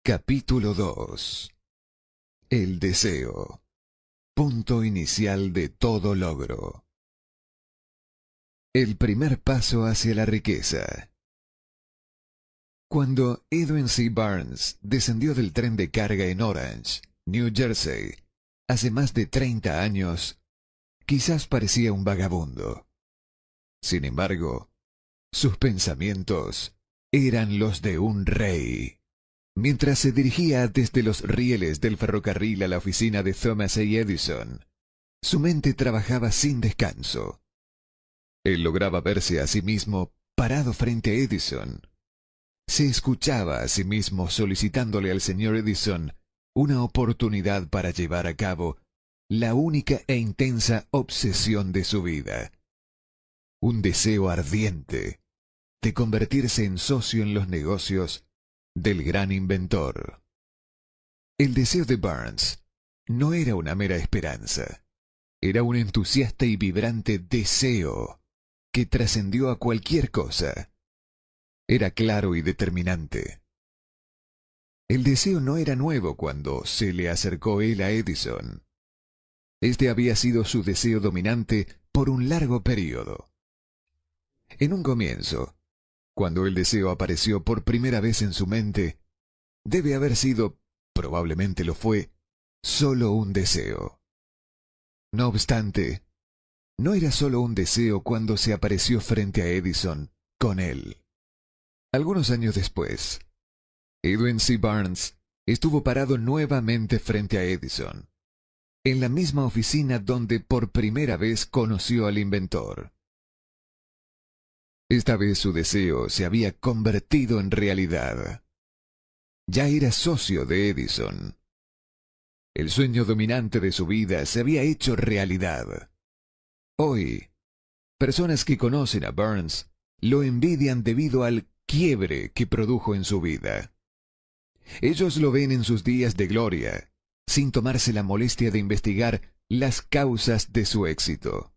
Capítulo 2. El deseo. Punto inicial de todo logro. El primer paso hacia la riqueza. Cuando Edwin C. Barnes descendió del tren de carga en Orange, New Jersey, hace más de 30 años, quizás parecía un vagabundo. Sin embargo, sus pensamientos eran los de un rey. Mientras se dirigía desde los rieles del ferrocarril a la oficina de Thomas A. Edison, su mente trabajaba sin descanso. Él lograba verse a sí mismo parado frente a Edison. Se escuchaba a sí mismo solicitándole al señor Edison una oportunidad para llevar a cabo la única e intensa obsesión de su vida. Un deseo ardiente de convertirse en socio en los negocios del gran inventor. El deseo de Barnes no era una mera esperanza, era un entusiasta y vibrante deseo que trascendió a cualquier cosa. Era claro y determinante. El deseo no era nuevo cuando se le acercó él a Edison. Este había sido su deseo dominante por un largo período. En un comienzo, cuando el deseo apareció por primera vez en su mente, debe haber sido, probablemente lo fue, solo un deseo. No obstante, no era solo un deseo cuando se apareció frente a Edison con él. Algunos años después, Edwin C. Barnes estuvo parado nuevamente frente a Edison, en la misma oficina donde por primera vez conoció al inventor. Esta vez su deseo se había convertido en realidad. Ya era socio de Edison. El sueño dominante de su vida se había hecho realidad. Hoy, personas que conocen a Barnes lo envidian debido al quiebre que produjo en su vida. Ellos lo ven en sus días de gloria, sin tomarse la molestia de investigar las causas de su éxito.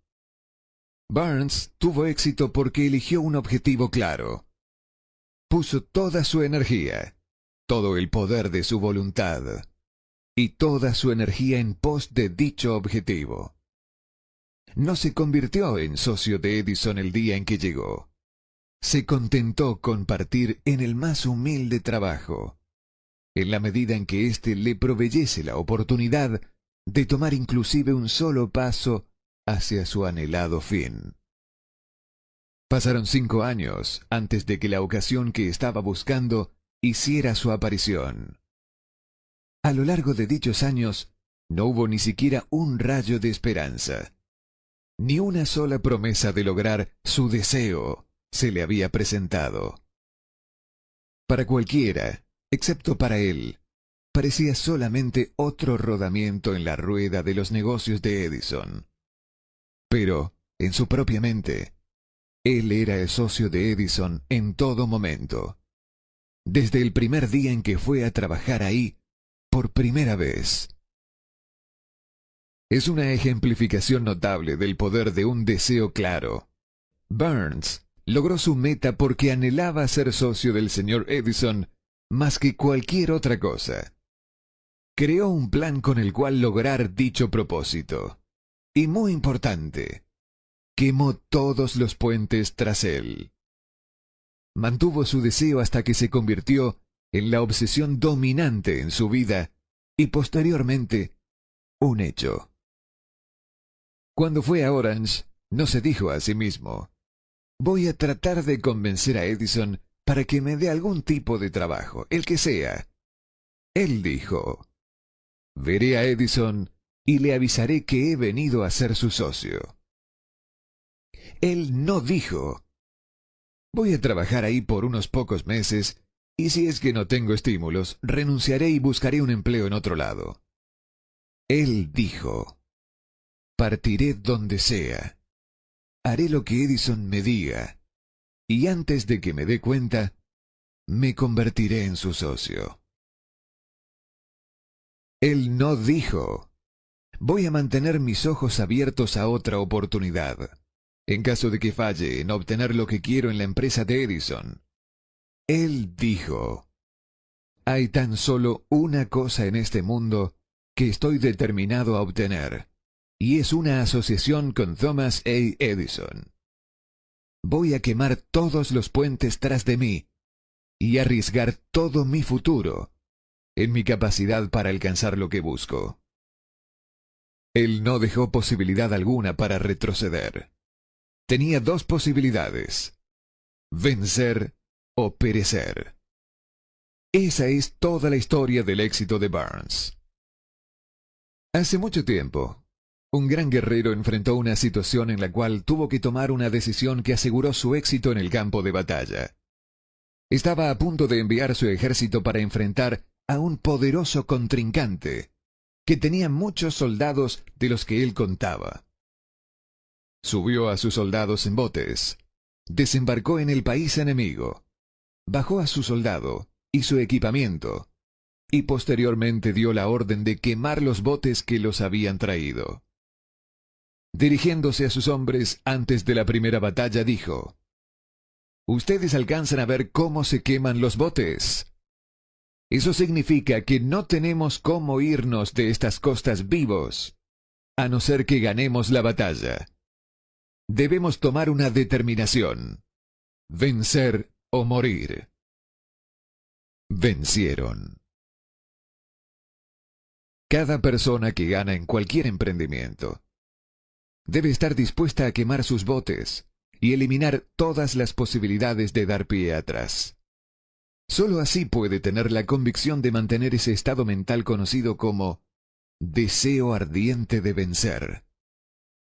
Barnes tuvo éxito porque eligió un objetivo claro. Puso toda su energía, todo el poder de su voluntad y toda su energía en pos de dicho objetivo. No se convirtió en socio de Edison el día en que llegó. Se contentó con partir en el más humilde trabajo, en la medida en que éste le proveyese la oportunidad de tomar inclusive un solo paso hacia su anhelado fin. Pasaron 5 años antes de que la ocasión que estaba buscando hiciera su aparición. A lo largo de dichos años, no hubo ni siquiera un rayo de esperanza. Ni una sola promesa de lograr su deseo se le había presentado. Para cualquiera, excepto para él, parecía solamente otro rodamiento en la rueda de los negocios de Edison. Pero, en su propia mente, él era el socio de Edison en todo momento. Desde el primer día en que fue a trabajar ahí, por primera vez. Es una ejemplificación notable del poder de un deseo claro. Barnes logró su meta porque anhelaba ser socio del señor Edison más que cualquier otra cosa. Creó un plan con el cual lograr dicho propósito. Y muy importante, quemó todos los puentes tras él. Mantuvo su deseo hasta que se convirtió en la obsesión dominante en su vida y posteriormente un hecho. Cuando fue a Orange, no se dijo a sí mismo: voy a tratar de convencer a Edison para que me dé algún tipo de trabajo, el que sea. Él dijo: veré a Edison y le avisaré que he venido a ser su socio. Él no dijo: voy a trabajar ahí por unos pocos meses y si es que no tengo estímulos, renunciaré y buscaré un empleo en otro lado. Él dijo: partiré donde sea. Haré lo que Edison me diga. Y antes de que me dé cuenta, me convertiré en su socio. Él no dijo: voy a mantener mis ojos abiertos a otra oportunidad, en caso de que falle en obtener lo que quiero en la empresa de Edison. Él dijo: Hay tan solo una cosa en este mundo que estoy determinado a obtener, y es una asociación con Thomas A. Edison. Voy a quemar todos los puentes tras de mí y arriesgar todo mi futuro en mi capacidad para alcanzar lo que busco. Él no dejó posibilidad alguna para retroceder. Tenía dos posibilidades: vencer o perecer. Esa es toda la historia del éxito de Barnes. Hace mucho tiempo, un gran guerrero enfrentó una situación en la cual tuvo que tomar una decisión que aseguró su éxito en el campo de batalla. Estaba a punto de enviar su ejército para enfrentar a un poderoso contrincante que tenía muchos soldados de los que él contaba. Subió a sus soldados en botes, desembarcó en el país enemigo, bajó a su soldado y su equipamiento, y posteriormente dio la orden de quemar los botes que los habían traído. Dirigiéndose a sus hombres antes de la primera batalla, dijo: «Ustedes alcanzan a ver cómo se queman los botes. Eso significa que no tenemos cómo irnos de estas costas vivos, a no ser que ganemos la batalla. Debemos tomar una determinación: vencer o morir». Vencieron. Cada persona que gana en cualquier emprendimiento debe estar dispuesta a quemar sus botes y eliminar todas las posibilidades de dar pie atrás. Solo así puede tener la convicción de mantener ese estado mental conocido como deseo ardiente de vencer,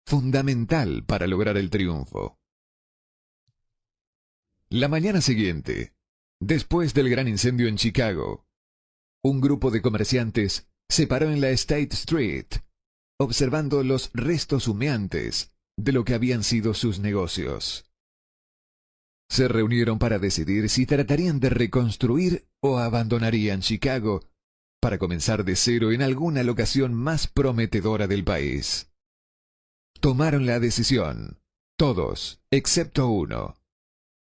fundamental para lograr el triunfo. La mañana siguiente, después del gran incendio en Chicago, un grupo de comerciantes se paró en la State Street, observando los restos humeantes de lo que habían sido sus negocios. Se reunieron para decidir si tratarían de reconstruir o abandonarían Chicago para comenzar de cero en alguna locación más prometedora del país. Tomaron la decisión, todos, excepto uno: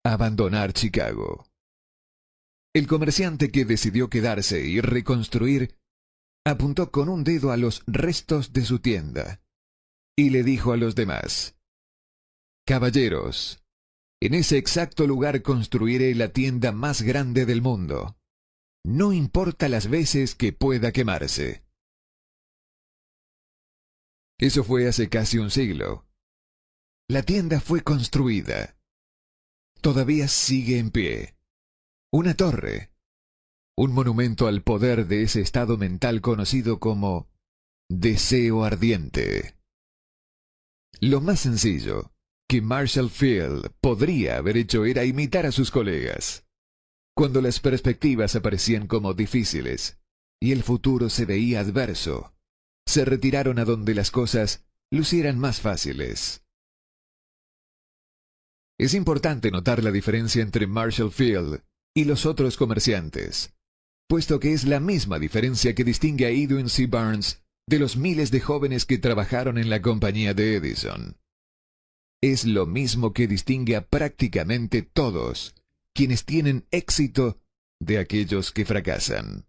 abandonar Chicago. El comerciante que decidió quedarse y reconstruir apuntó con un dedo a los restos de su tienda y le dijo a los demás: «Caballeros, en ese exacto lugar construiré la tienda más grande del mundo. No importa las veces que pueda quemarse». Eso fue hace casi un siglo. La tienda fue construida. Todavía sigue en pie. Una torre. Un monumento al poder de ese estado mental conocido como deseo ardiente. Lo más sencillo que Marshall Field podría haber hecho era imitar a sus colegas. Cuando las perspectivas aparecían como difíciles y el futuro se veía adverso, se retiraron a donde las cosas lucieran más fáciles. Es importante notar la diferencia entre Marshall Field y los otros comerciantes, puesto que es la misma diferencia que distingue a Edwin C. Barnes de los miles de jóvenes que trabajaron en la compañía de Edison. Es lo mismo que distingue a prácticamente todos quienes tienen éxito de aquellos que fracasan.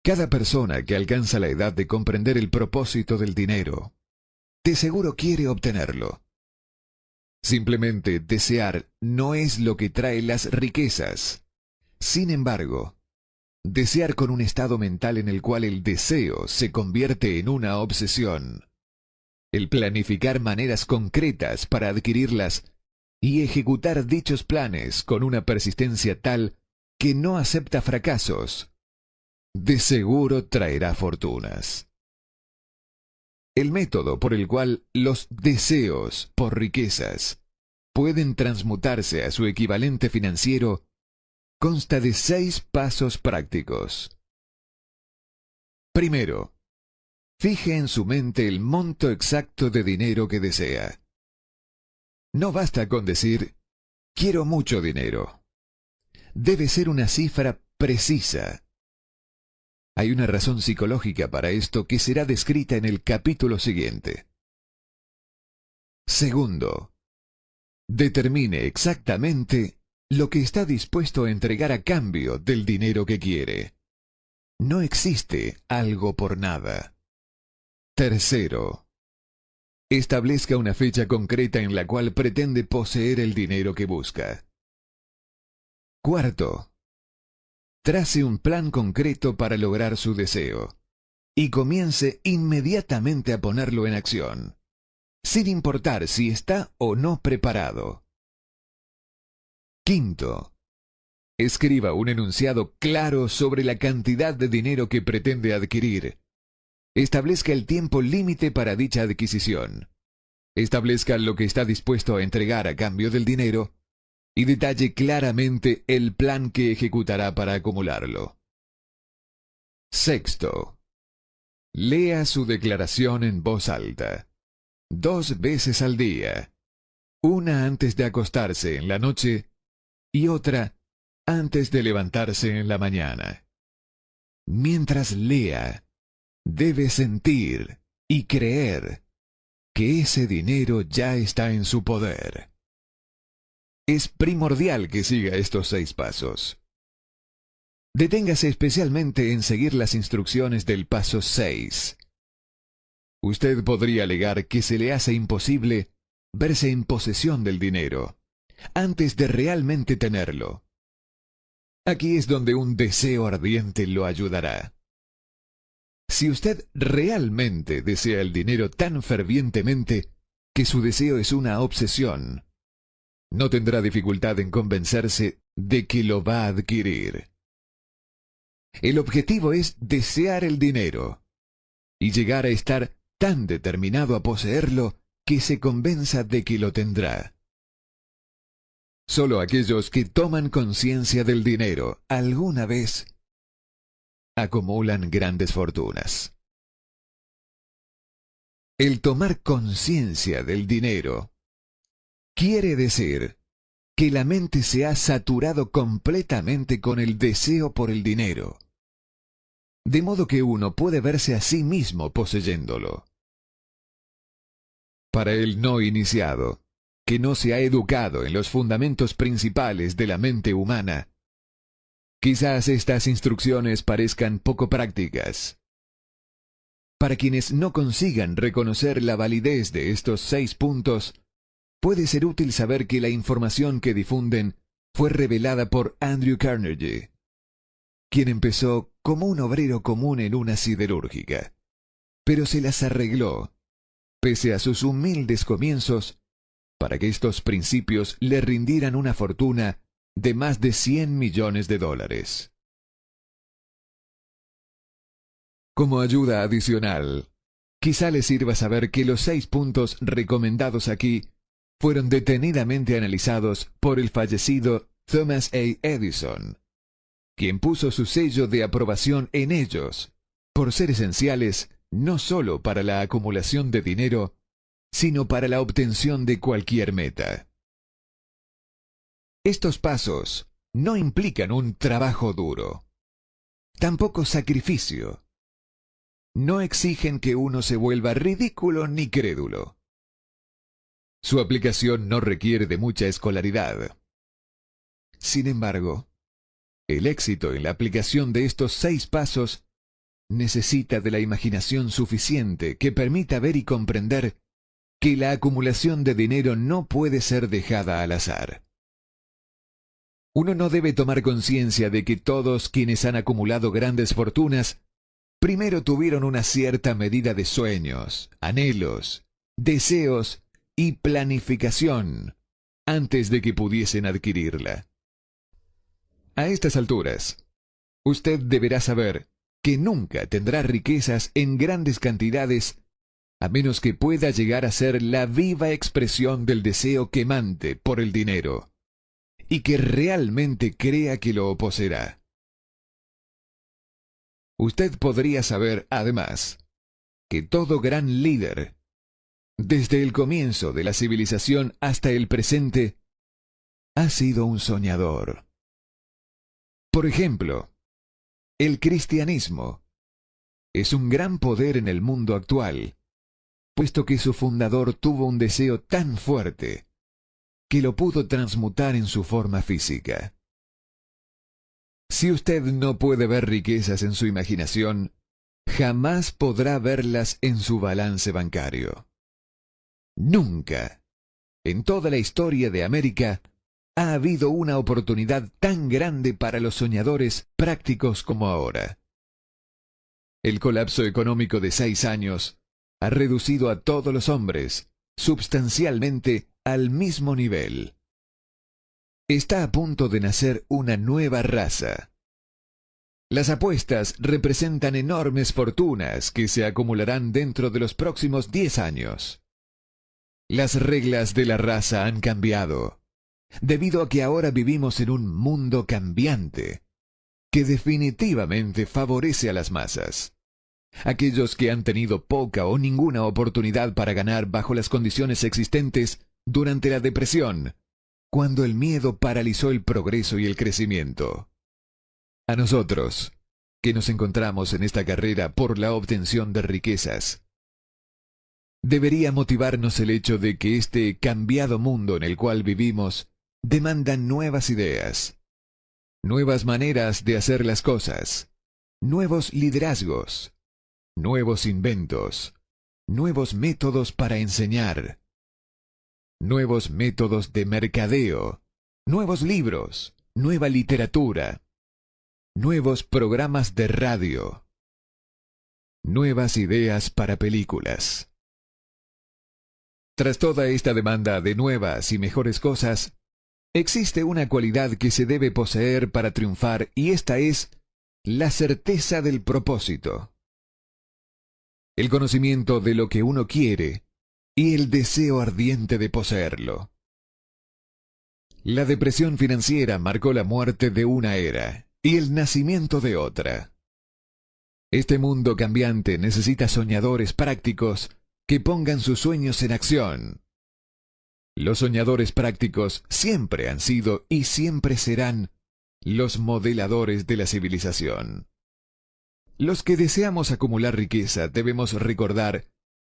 Cada persona que alcanza la edad de comprender el propósito del dinero, de seguro quiere obtenerlo. Simplemente desear no es lo que trae las riquezas. Sin embargo, desear con un estado mental en el cual el deseo se convierte en una obsesión, el planificar maneras concretas para adquirirlas y ejecutar dichos planes con una persistencia tal que no acepta fracasos, de seguro traerá fortunas. El método por el cual los deseos por riquezas pueden transmutarse a su equivalente financiero consta de 6 pasos prácticos. Primero, fije en su mente el monto exacto de dinero que desea. No basta con decir, quiero mucho dinero. Debe ser una cifra precisa. Hay una razón psicológica para esto que será descrita en el capítulo siguiente. Segundo, determine exactamente lo que está dispuesto a entregar a cambio del dinero que quiere. No existe algo por nada. Tercero, establezca una fecha concreta en la cual pretende poseer el dinero que busca. Cuarto, trace un plan concreto para lograr su deseo y comience inmediatamente a ponerlo en acción, sin importar si está o no preparado. Quinto, escriba un enunciado claro sobre la cantidad de dinero que pretende adquirir. Establezca el tiempo límite para dicha adquisición. Establezca lo que está dispuesto a entregar a cambio del dinero y detalle claramente el plan que ejecutará para acumularlo. Sexto, lea su declaración en voz alta, 2 veces al día, una antes de acostarse en la noche y otra antes de levantarse en la mañana. Mientras lea, debe sentir y creer que ese dinero ya está en su poder. Es primordial que siga estos 6 pasos. Deténgase especialmente en seguir las instrucciones del paso 6. Usted podría alegar que se le hace imposible verse en posesión del dinero antes de realmente tenerlo. Aquí es donde un deseo ardiente lo ayudará. Si usted realmente desea el dinero tan fervientemente que su deseo es una obsesión, no tendrá dificultad en convencerse de que lo va a adquirir. El objetivo es desear el dinero y llegar a estar tan determinado a poseerlo que se convenza de que lo tendrá. Solo aquellos que toman conciencia del dinero alguna vez acumulan grandes fortunas. El tomar conciencia del dinero quiere decir que la mente se ha saturado completamente con el deseo por el dinero, de modo que uno puede verse a sí mismo poseyéndolo. Para el no iniciado, que no se ha educado en los fundamentos principales de la mente humana, quizás estas instrucciones parezcan poco prácticas. Para quienes no consigan reconocer la validez de estos 6 puntos, puede ser útil saber que la información que difunden fue revelada por Andrew Carnegie, quien empezó como un obrero común en una siderúrgica, pero se las arregló, pese a sus humildes comienzos, para que estos principios le rindieran una fortuna de más de $100 millones. Como ayuda adicional, quizá le sirva saber que los 6 puntos recomendados aquí fueron detenidamente analizados por el fallecido Thomas A. Edison, quien puso su sello de aprobación en ellos, por ser esenciales no solo para la acumulación de dinero, sino para la obtención de cualquier meta. Estos pasos no implican un trabajo duro, tampoco sacrificio. No exigen que uno se vuelva ridículo ni crédulo. Su aplicación no requiere de mucha escolaridad. Sin embargo, el éxito en la aplicación de estos 6 pasos necesita de la imaginación suficiente que permita ver y comprender que la acumulación de dinero no puede ser dejada al azar. Uno no debe tomar conciencia de que todos quienes han acumulado grandes fortunas primero tuvieron una cierta medida de sueños, anhelos, deseos y planificación antes de que pudiesen adquirirla. A estas alturas, usted deberá saber que nunca tendrá riquezas en grandes cantidades a menos que pueda llegar a ser la viva expresión del deseo quemante por el dinero y que realmente crea que lo poseerá. Usted podría saber, además, que todo gran líder, desde el comienzo de la civilización hasta el presente, ha sido un soñador. Por ejemplo, el cristianismo es un gran poder en el mundo actual, puesto que su fundador tuvo un deseo tan fuerte que lo pudo transmutar en su forma física. Si usted no puede ver riquezas en su imaginación, jamás podrá verlas en su balance bancario. Nunca, en toda la historia de América, ha habido una oportunidad tan grande para los soñadores prácticos como ahora. El colapso económico de 6 años ha reducido a todos los hombres, substancialmente, al mismo nivel. Está a punto de nacer una nueva raza. Las apuestas representan enormes fortunas que se acumularán dentro de los próximos 10 años. Las reglas de la raza han cambiado, debido a que ahora vivimos en un mundo cambiante, que definitivamente favorece a las masas. Aquellos que han tenido poca o ninguna oportunidad para ganar bajo las condiciones existentes durante la depresión, cuando el miedo paralizó el progreso y el crecimiento. A nosotros, que nos encontramos en esta carrera por la obtención de riquezas, debería motivarnos el hecho de que este cambiado mundo en el cual vivimos demanda nuevas ideas, nuevas maneras de hacer las cosas, nuevos liderazgos, nuevos inventos, nuevos métodos para enseñar, nuevos métodos de mercadeo, nuevos libros, nueva literatura, nuevos programas de radio, nuevas ideas para películas. Tras toda esta demanda de nuevas y mejores cosas, existe una cualidad que se debe poseer para triunfar y esta es la certeza del propósito. El conocimiento de lo que uno quiere y el deseo ardiente de poseerlo. La depresión financiera marcó la muerte de una era y el nacimiento de otra. Este mundo cambiante necesita soñadores prácticos que pongan sus sueños en acción. Los soñadores prácticos siempre han sido y siempre serán los modeladores de la civilización. Los que deseamos acumular riqueza debemos recordar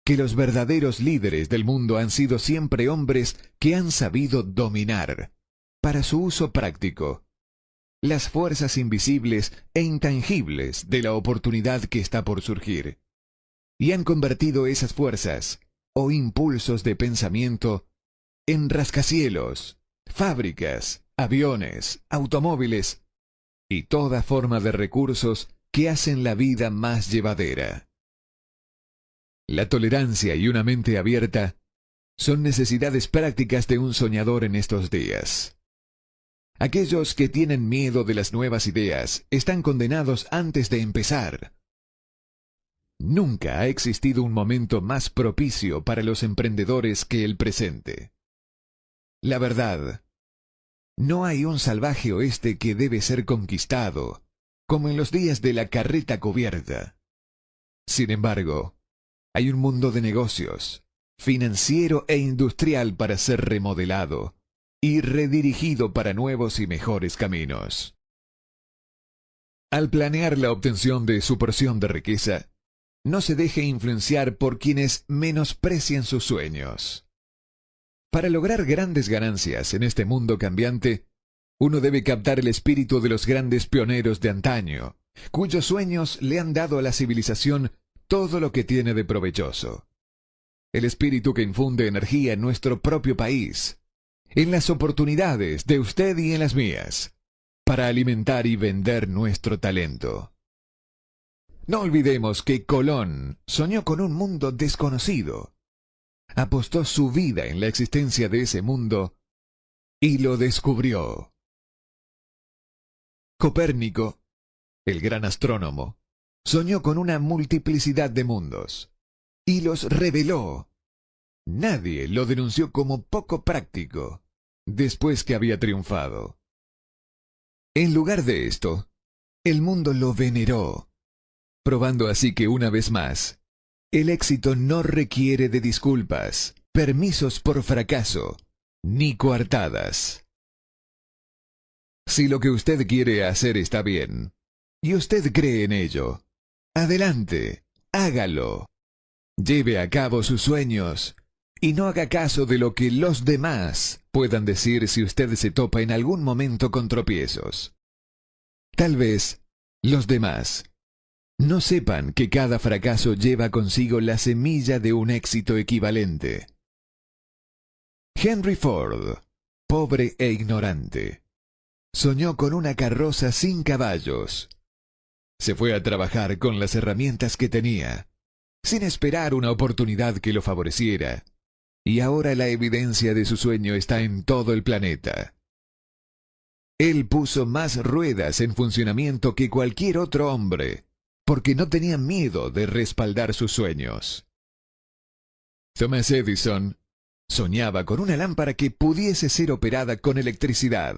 que los verdaderos líderes del mundo han sido siempre hombres que han sabido dominar, para su uso práctico, las fuerzas invisibles e intangibles de la oportunidad que está por surgir, y han convertido esas fuerzas o impulsos de pensamiento en rascacielos, fábricas, aviones, automóviles y toda forma de recursos que hacen la vida más llevadera. La tolerancia y una mente abierta son necesidades prácticas de un soñador en estos días. Aquellos que tienen miedo de las nuevas ideas están condenados antes de empezar. Nunca ha existido un momento más propicio para los emprendedores que el presente. La verdad, no hay un salvaje oeste que debe ser conquistado, como en los días de la carreta cubierta. Sin embargo, hay un mundo de negocios, financiero e industrial para ser remodelado y redirigido para nuevos y mejores caminos. Al planear la obtención de su porción de riqueza, no se deje influenciar por quienes menosprecian sus sueños. Para lograr grandes ganancias en este mundo cambiante, uno debe captar el espíritu de los grandes pioneros de antaño, cuyos sueños le han dado a la civilización todo lo que tiene de provechoso. El espíritu que infunde energía en nuestro propio país, en las oportunidades de usted y en las mías, para alimentar y vender nuestro talento. No olvidemos que Colón soñó con un mundo desconocido, apostó su vida en la existencia de ese mundo y lo descubrió. Copérnico, el gran astrónomo, soñó con una multiplicidad de mundos y los reveló. Nadie lo denunció como poco práctico después que había triunfado. En lugar de esto, el mundo lo veneró, probando así que una vez más, el éxito no requiere de disculpas, permisos por fracaso, ni coartadas. Si lo que usted quiere hacer está bien, y usted cree en ello, adelante, hágalo. Lleve a cabo sus sueños y no haga caso de lo que los demás puedan decir si usted se topa en algún momento con tropiezos. Tal vez los demás no sepan que cada fracaso lleva consigo la semilla de un éxito equivalente. Henry Ford, pobre e ignorante, soñó con una carroza sin caballos. Se fue a trabajar con las herramientas que tenía, sin esperar una oportunidad que lo favoreciera, y ahora la evidencia de su sueño está en todo el planeta. Él puso más ruedas en funcionamiento que cualquier otro hombre, porque no tenía miedo de respaldar sus sueños. Thomas Edison soñaba con una lámpara que pudiese ser operada con electricidad.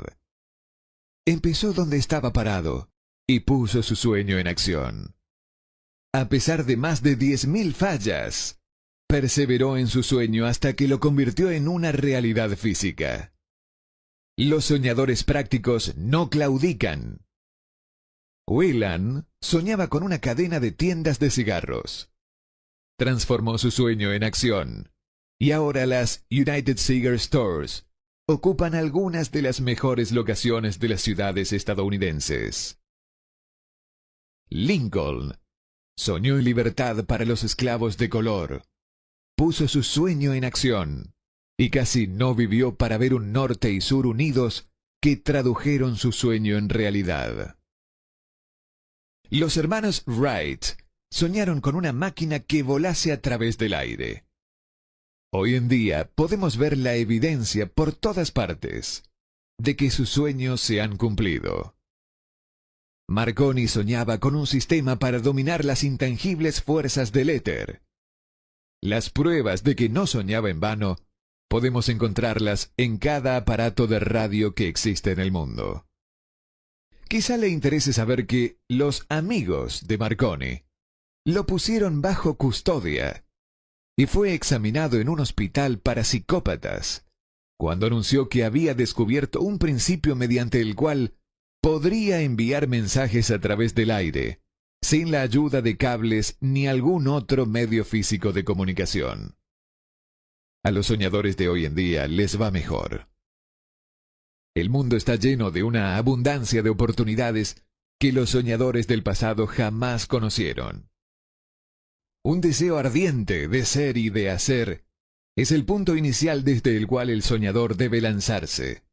Empezó donde estaba parado y puso su sueño en acción. A pesar de más de 10.000 fallas, perseveró en su sueño hasta que lo convirtió en una realidad física. Los soñadores prácticos no claudican. Whelan soñaba con una cadena de tiendas de cigarros. Transformó su sueño en acción, y ahora las United Cigar Stores ocupan algunas de las mejores locaciones de las ciudades estadounidenses. Lincoln soñó en libertad para los esclavos de color. Puso su sueño en acción, y casi no vivió para ver un norte y sur unidos que tradujeron su sueño en realidad. Los hermanos Wright soñaron con una máquina que volase a través del aire. Hoy en día podemos ver la evidencia por todas partes de que sus sueños se han cumplido. Marconi soñaba con un sistema para dominar las intangibles fuerzas del éter. Las pruebas de que no soñaba en vano podemos encontrarlas en cada aparato de radio que existe en el mundo. Quizá le interese saber que los amigos de Marconi lo pusieron bajo custodia y fue examinado en un hospital para psicópatas cuando anunció que había descubierto un principio mediante el cual podría enviar mensajes a través del aire, sin la ayuda de cables ni algún otro medio físico de comunicación. A los soñadores de hoy en día les va mejor. El mundo está lleno de una abundancia de oportunidades que los soñadores del pasado jamás conocieron. Un deseo ardiente de ser y de hacer es el punto inicial desde el cual el soñador debe lanzarse.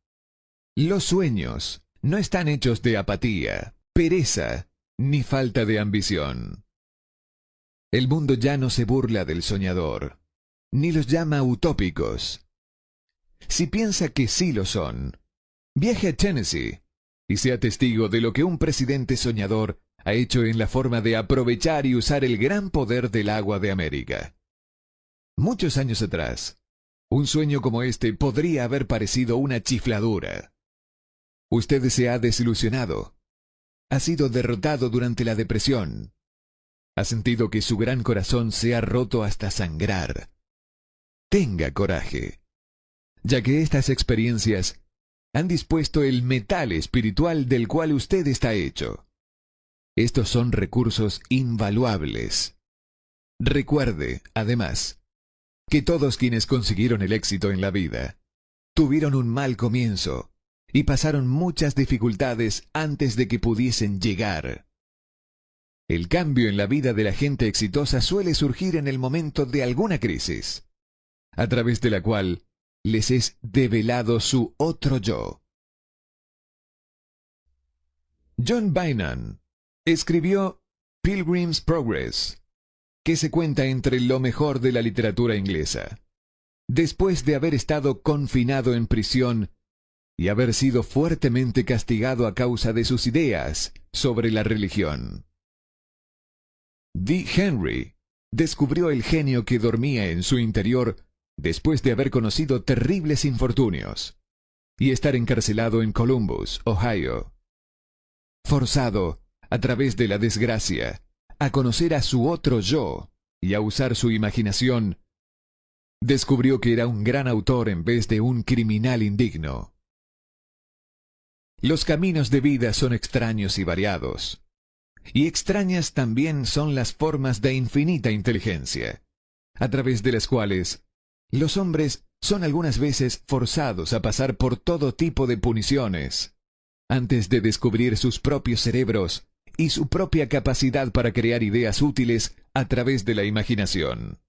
Los sueños no están hechos de apatía, pereza, ni falta de ambición. El mundo ya no se burla del soñador, ni los llama utópicos. Si piensa que sí lo son, viaje a Tennessee y sea testigo de lo que un presidente soñador ha hecho en la forma de aprovechar y usar el gran poder del agua de América. Muchos años atrás, un sueño como este podría haber parecido una chifladura. Usted se ha desilusionado, ha sido derrotado durante la depresión, ha sentido que su gran corazón se ha roto hasta sangrar. Tenga coraje, ya que estas experiencias han dispuesto el metal espiritual del cual usted está hecho. Estos son recursos invaluables. Recuerde, además, que todos quienes consiguieron el éxito en la vida tuvieron un mal comienzo y pasaron muchas dificultades antes de que pudiesen llegar. El cambio en la vida de la gente exitosa suele surgir en el momento de alguna crisis, a través de la cual les es develado su otro yo. John Bunyan escribió Pilgrim's Progress, que se cuenta entre lo mejor de la literatura inglesa, después de haber estado confinado en prisión y haber sido fuertemente castigado a causa de sus ideas sobre la religión. D. Henry descubrió el genio que dormía en su interior después de haber conocido terribles infortunios y estar encarcelado en Columbus, Ohio. Forzado, a través de la desgracia, a conocer a su otro yo y a usar su imaginación, descubrió que era un gran autor en vez de un criminal indigno. Los caminos de vida son extraños y variados, y extrañas también son las formas de infinita inteligencia, a través de las cuales Los hombres son algunas veces forzados a pasar por todo tipo de puniciones antes de descubrir sus propios cerebros y su propia capacidad para crear ideas útiles a través de la imaginación.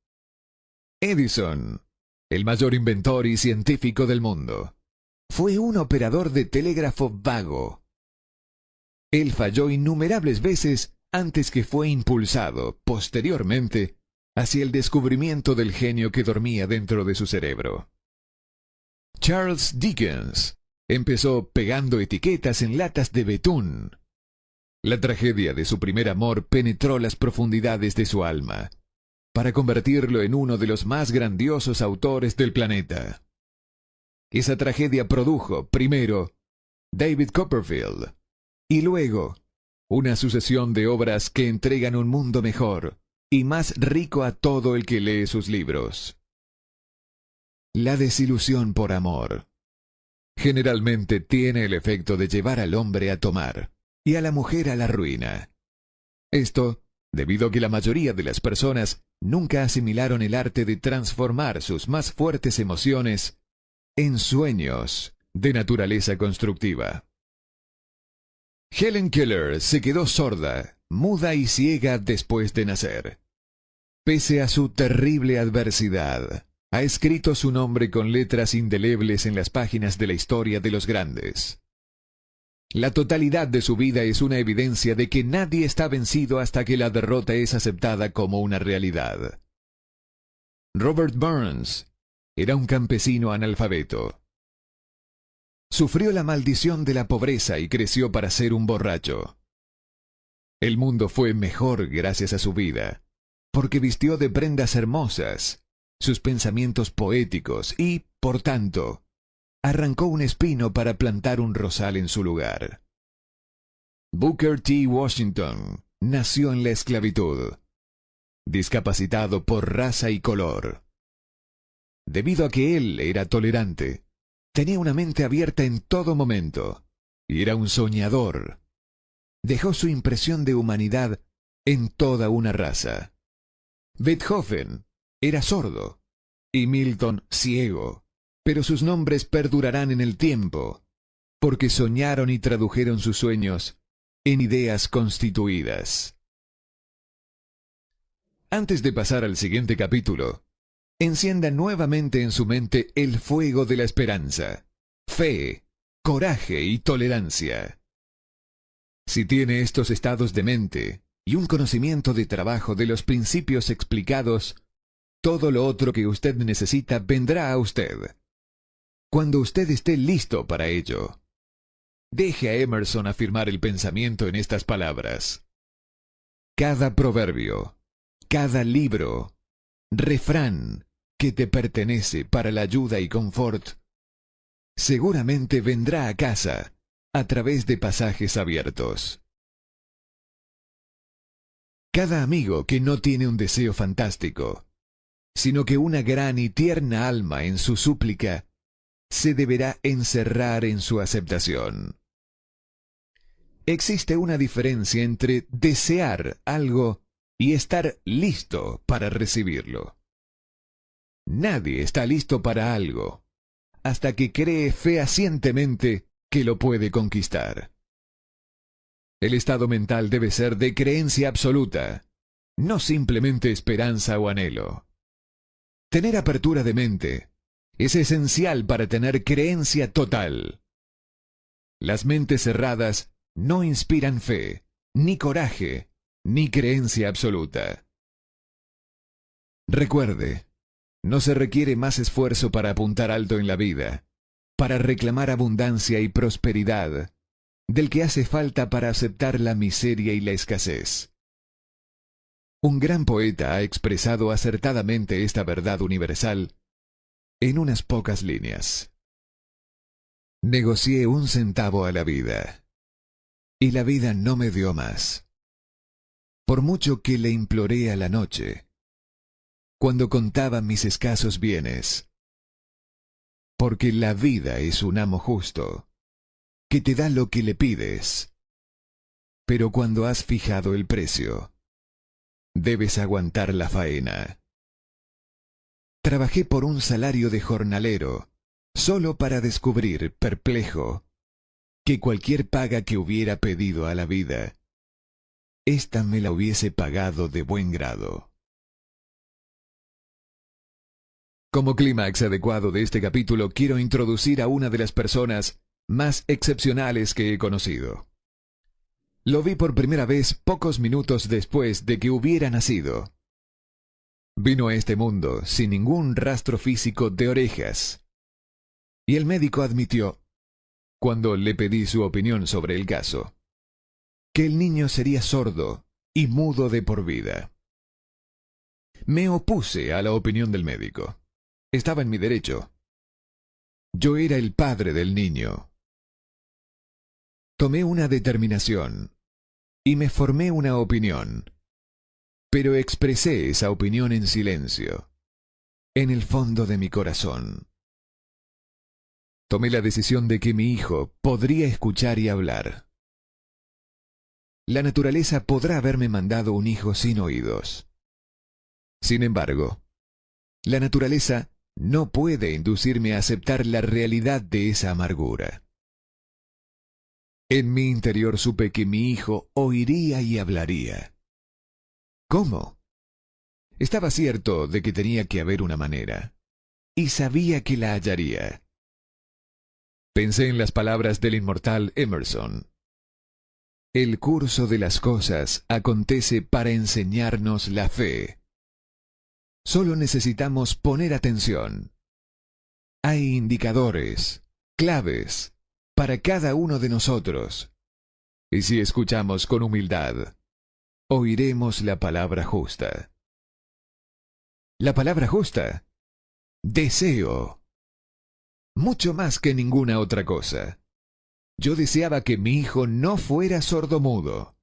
Edison, el mayor inventor y científico del mundo, fue un operador de telégrafo vago. Él falló innumerables veces antes que fue impulsado, posteriormente, hacia el descubrimiento del genio que dormía dentro de su cerebro. Charles Dickens empezó pegando etiquetas en latas de betún. La tragedia de su primer amor penetró las profundidades de su alma, para convertirlo en uno de los más grandiosos autores del planeta. Esa tragedia produjo, primero, David Copperfield, y luego, una sucesión de obras que entregan un mundo mejor y más rico a todo el que lee sus libros. La desilusión por amor generalmente tiene el efecto de llevar al hombre a tomar y a la mujer a la ruina. Esto debido a que la mayoría de las personas nunca asimilaron el arte de transformar sus más fuertes emociones en sueños de naturaleza constructiva. Helen Keller se quedó sorda, muda y ciega después de nacer. Pese a su terrible adversidad, ha escrito su nombre con letras indelebles en las páginas de la historia de los grandes. La totalidad de su vida es una evidencia de que nadie está vencido hasta que la derrota es aceptada como una realidad. Robert Burns era un campesino analfabeto. Sufrió la maldición de la pobreza y creció para ser un borracho. El mundo fue mejor gracias a su vida, porque vistió de prendas hermosas sus pensamientos poéticos y, por tanto, arrancó un espino para plantar un rosal en su lugar. Booker T. Washington nació en la esclavitud, discapacitado por raza y color. Debido a que él era tolerante, tenía una mente abierta en todo momento y era un soñador. Dejó su impresión de humanidad en toda una raza. Beethoven era sordo y Milton ciego, pero sus nombres perdurarán en el tiempo, porque soñaron y tradujeron sus sueños en ideas constituidas. Antes de pasar al siguiente capítulo, encienda nuevamente en su mente el fuego de la esperanza, fe, coraje y tolerancia. Si tiene estos estados de mente y un conocimiento de trabajo de los principios explicados, todo lo otro que usted necesita vendrá a usted, cuando usted esté listo para ello. Deje a Emerson afirmar el pensamiento en estas palabras. Cada proverbio, cada libro, refrán que te pertenece para la ayuda y confort, seguramente vendrá a casa a través de pasajes abiertos. Cada amigo que no tiene un deseo fantástico, sino que una gran y tierna alma en su súplica, se deberá encerrar en su aceptación. Existe una diferencia entre desear algo y estar listo para recibirlo. Nadie está listo para algo hasta que cree fehacientemente que lo puede conquistar. El estado mental debe ser de creencia absoluta, no simplemente esperanza o anhelo. Tener apertura de mente es esencial para tener creencia total. Las mentes cerradas no inspiran fe, ni coraje, ni creencia absoluta. Recuerde, no se requiere más esfuerzo para apuntar alto en la vida, para reclamar abundancia y prosperidad, del que hace falta para aceptar la miseria y la escasez. Un gran poeta ha expresado acertadamente esta verdad universal en unas pocas líneas. Negocié 1 centavo a la vida, y la vida no me dio más. Por mucho que le imploré a la noche, cuando contaba mis escasos bienes. Porque la vida es un amo justo, que te da lo que le pides. Pero cuando has fijado el precio, debes aguantar la faena. Trabajé por un salario de jornalero, solo para descubrir, perplejo, que cualquier paga que hubiera pedido a la vida, ésta me la hubiese pagado de buen grado. Como clímax adecuado de este capítulo, quiero introducir a una de las personas más excepcionales que he conocido. Lo vi por primera vez pocos minutos después de que hubiera nacido. Vino a este mundo sin ningún rastro físico de orejas. Y el médico admitió, cuando le pedí su opinión sobre el caso, que el niño sería sordo y mudo de por vida. Me opuse a la opinión del médico. Estaba en mi derecho. Yo era el padre del niño. Tomé una determinación y me formé una opinión, pero expresé esa opinión en silencio, en el fondo de mi corazón. Tomé la decisión de que mi hijo podría escuchar y hablar. La naturaleza podrá haberme mandado un hijo sin oídos. Sin embargo, la naturaleza no puede inducirme a aceptar la realidad de esa amargura. En mi interior supe que mi hijo oiría y hablaría. ¿Cómo? Estaba cierto de que tenía que haber una manera, y sabía que la hallaría. Pensé en las palabras del inmortal Emerson. El curso de las cosas acontece para enseñarnos la fe. Solo necesitamos poner atención. Hay indicadores, claves, para cada uno de nosotros. Y si escuchamos con humildad, oiremos la palabra justa. La palabra justa, deseo. Mucho más que ninguna otra cosa. Yo deseaba que mi hijo no fuera sordomudo.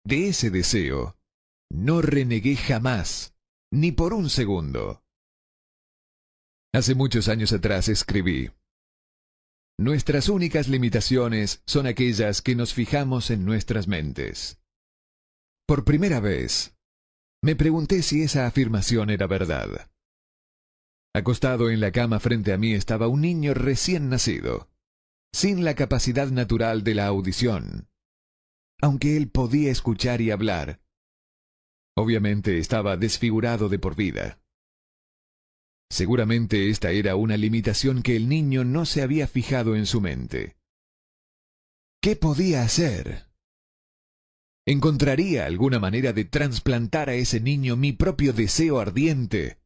De ese deseo, no renegué jamás, ni por un segundo. Hace muchos años atrás escribí: nuestras únicas limitaciones son aquellas que nos fijamos en nuestras mentes. Por primera vez, me pregunté si esa afirmación era verdad. Acostado en la cama frente a mí estaba un niño recién nacido, sin la capacidad natural de la audición. Aunque él podía escuchar y hablar, obviamente estaba desfigurado de por vida. Seguramente esta era una limitación que el niño no se había fijado en su mente. ¿Qué podía hacer? ¿Encontraría alguna manera de trasplantar a ese niño mi propio deseo ardiente,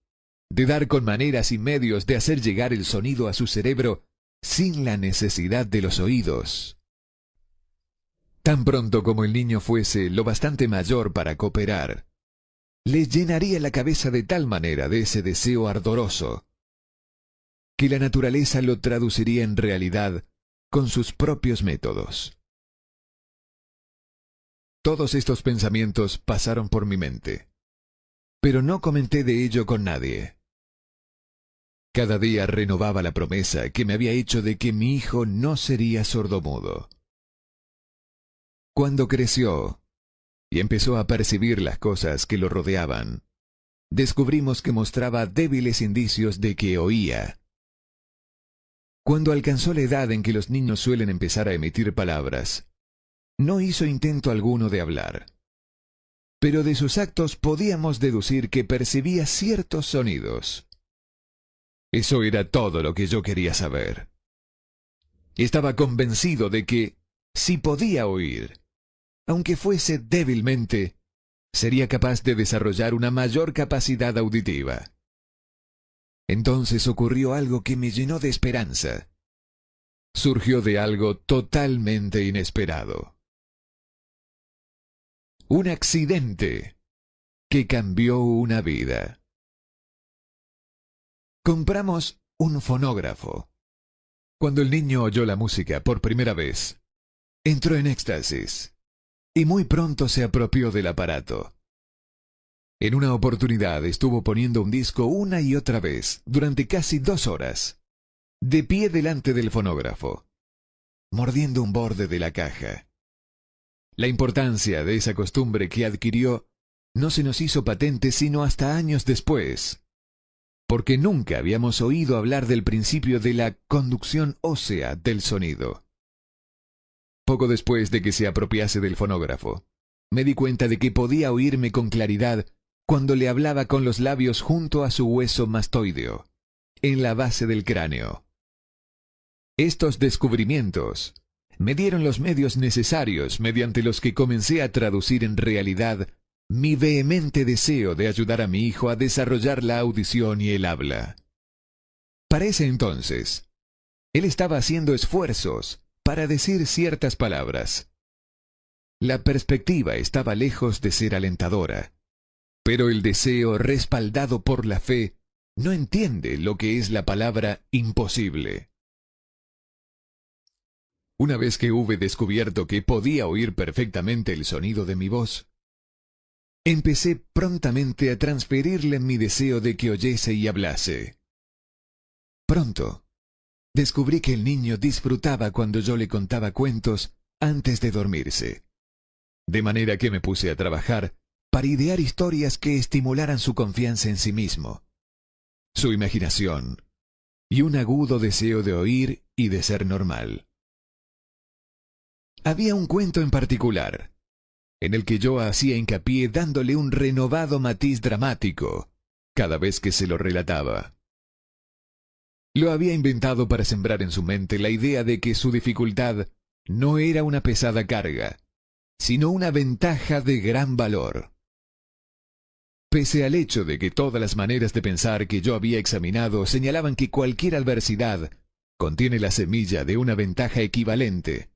de dar con maneras y medios de hacer llegar el sonido a su cerebro sin la necesidad de los oídos? Tan pronto como el niño fuese lo bastante mayor para cooperar, le llenaría la cabeza de tal manera de ese deseo ardoroso, que la naturaleza lo traduciría en realidad con sus propios métodos. Todos estos pensamientos pasaron por mi mente, pero no comenté de ello con nadie. Cada día renovaba la promesa que me había hecho de que mi hijo no sería sordomudo. Cuando creció y empezó a percibir las cosas que lo rodeaban, descubrimos que mostraba débiles indicios de que oía. Cuando alcanzó la edad en que los niños suelen empezar a emitir palabras, no hizo intento alguno de hablar, pero de sus actos podíamos deducir que percibía ciertos sonidos. Eso era todo lo que yo quería saber. Estaba convencido de que, si podía oír, aunque fuese débilmente, sería capaz de desarrollar una mayor capacidad auditiva. Entonces ocurrió algo que me llenó de esperanza. Surgió de algo totalmente inesperado. Un accidente que cambió una vida. Compramos un fonógrafo. Cuando el niño oyó la música por primera vez, entró en éxtasis y muy pronto se apropió del aparato. En una oportunidad estuvo poniendo un disco una y otra vez durante casi 2 horas, de pie delante del fonógrafo, mordiendo un borde de la caja. La importancia de esa costumbre que adquirió no se nos hizo patente sino hasta años después, porque nunca habíamos oído hablar del principio de la conducción ósea del sonido. Poco después de que se apropiase del fonógrafo, me di cuenta de que podía oírme con claridad cuando le hablaba con los labios junto a su hueso mastoideo, en la base del cráneo. Estos descubrimientos me dieron los medios necesarios mediante los que comencé a traducir en realidad mi vehemente deseo de ayudar a mi hijo a desarrollar la audición y el habla. Para ese entonces, él estaba haciendo esfuerzos para decir ciertas palabras. La perspectiva estaba lejos de ser alentadora, pero el deseo respaldado por la fe no entiende lo que es la palabra imposible. Una vez que hube descubierto que podía oír perfectamente el sonido de mi voz, empecé prontamente a transferirle mi deseo de que oyese y hablase. Pronto, descubrí que el niño disfrutaba cuando yo le contaba cuentos antes de dormirse, de manera que me puse a trabajar para idear historias que estimularan su confianza en sí mismo, su imaginación y un agudo deseo de oír y de ser normal. Había un cuento en particular, en el que yo hacía hincapié dándole un renovado matiz dramático cada vez que se lo relataba. Lo había inventado para sembrar en su mente la idea de que su dificultad no era una pesada carga, sino una ventaja de gran valor. Pese al hecho de que todas las maneras de pensar que yo había examinado señalaban que cualquier adversidad contiene la semilla de una ventaja equivalente,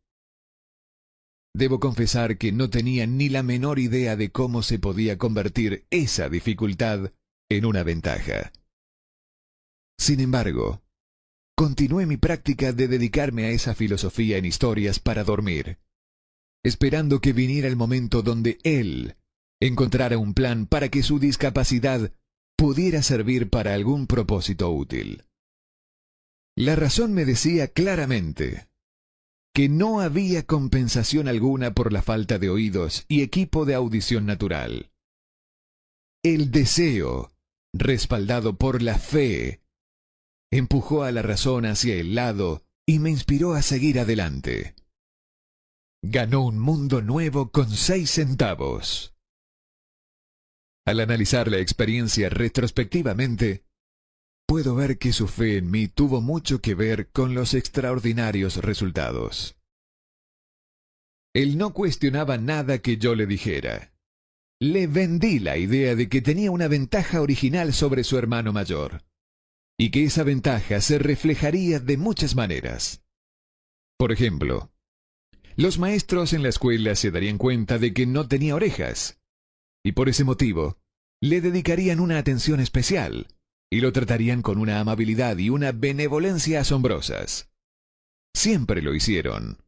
debo confesar que no tenía ni la menor idea de cómo se podía convertir esa dificultad en una ventaja. Sin embargo, continué mi práctica de dedicarme a esa filosofía en historias para dormir, esperando que viniera el momento donde él encontrara un plan para que su discapacidad pudiera servir para algún propósito útil. La razón me decía claramente que no había compensación alguna por la falta de oídos y equipo de audición natural. El deseo, respaldado por la fe, empujó a la razón hacia el lado y me inspiró a seguir adelante. Ganó un mundo nuevo con 6 centavos. Al analizar la experiencia retrospectivamente, puedo ver que su fe en mí tuvo mucho que ver con los extraordinarios resultados. Él no cuestionaba nada que yo le dijera. Le vendí la idea de que tenía una ventaja original sobre su hermano mayor, y que esa ventaja se reflejaría de muchas maneras. Por ejemplo, los maestros en la escuela se darían cuenta de que no tenía orejas, y por ese motivo le dedicarían una atención especial, y lo tratarían con una amabilidad y una benevolencia asombrosas. Siempre lo hicieron.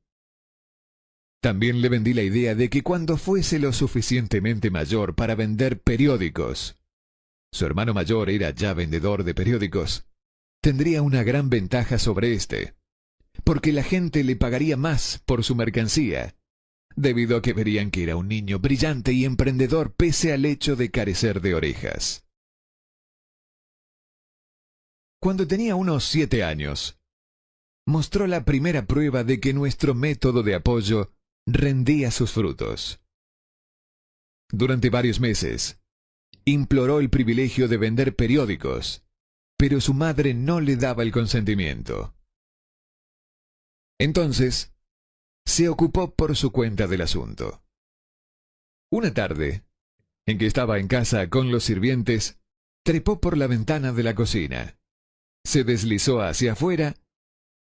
También le vendí la idea de que cuando fuese lo suficientemente mayor para vender periódicos, su hermano mayor era ya vendedor de periódicos, tendría una gran ventaja sobre éste, porque la gente le pagaría más por su mercancía, debido a que verían que era un niño brillante y emprendedor pese al hecho de carecer de orejas. Cuando tenía unos 7 años, mostró la primera prueba de que nuestro método de apoyo rendía sus frutos. Durante varios meses, imploró el privilegio de vender periódicos, pero su madre no le daba el consentimiento. Entonces, se ocupó por su cuenta del asunto. Una tarde, en que estaba en casa con los sirvientes, trepó por la ventana de la cocina, se deslizó hacia afuera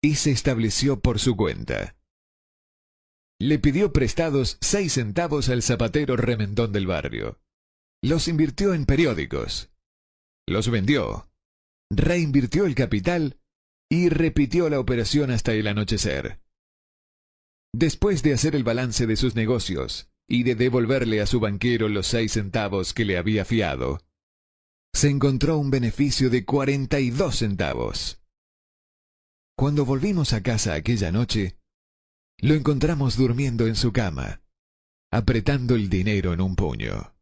y se estableció por su cuenta. Le pidió prestados 6 centavos al zapatero remendón del barrio. Los invirtió en periódicos. Los vendió. Reinvirtió el capital y repitió la operación hasta el anochecer. Después de hacer el balance de sus negocios y de devolverle a su banquero los 6 centavos que le había fiado, se encontró un beneficio de 42 centavos. Cuando volvimos a casa aquella noche, lo encontramos durmiendo en su cama, apretando el dinero en un puño.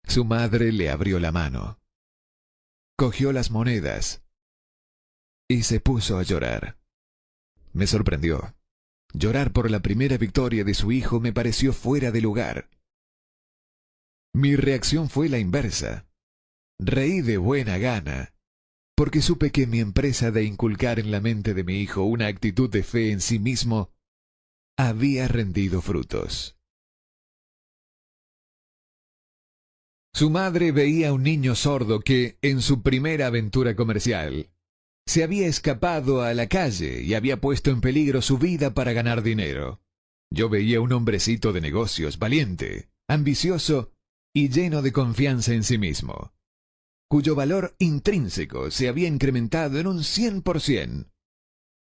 Su madre le abrió la mano, cogió las monedas y se puso a llorar. Me sorprendió. Llorar por la primera victoria de su hijo me pareció fuera de lugar. Mi reacción fue la inversa. Reí de buena gana, porque supe que mi empresa de inculcar en la mente de mi hijo una actitud de fe en sí mismo había rendido frutos. Su madre veía a un niño sordo que, en su primera aventura comercial, se había escapado a la calle y había puesto en peligro su vida para ganar dinero. Yo veía un hombrecito de negocios valiente, ambicioso y lleno de confianza en sí mismo, cuyo valor intrínseco se había incrementado en un 100%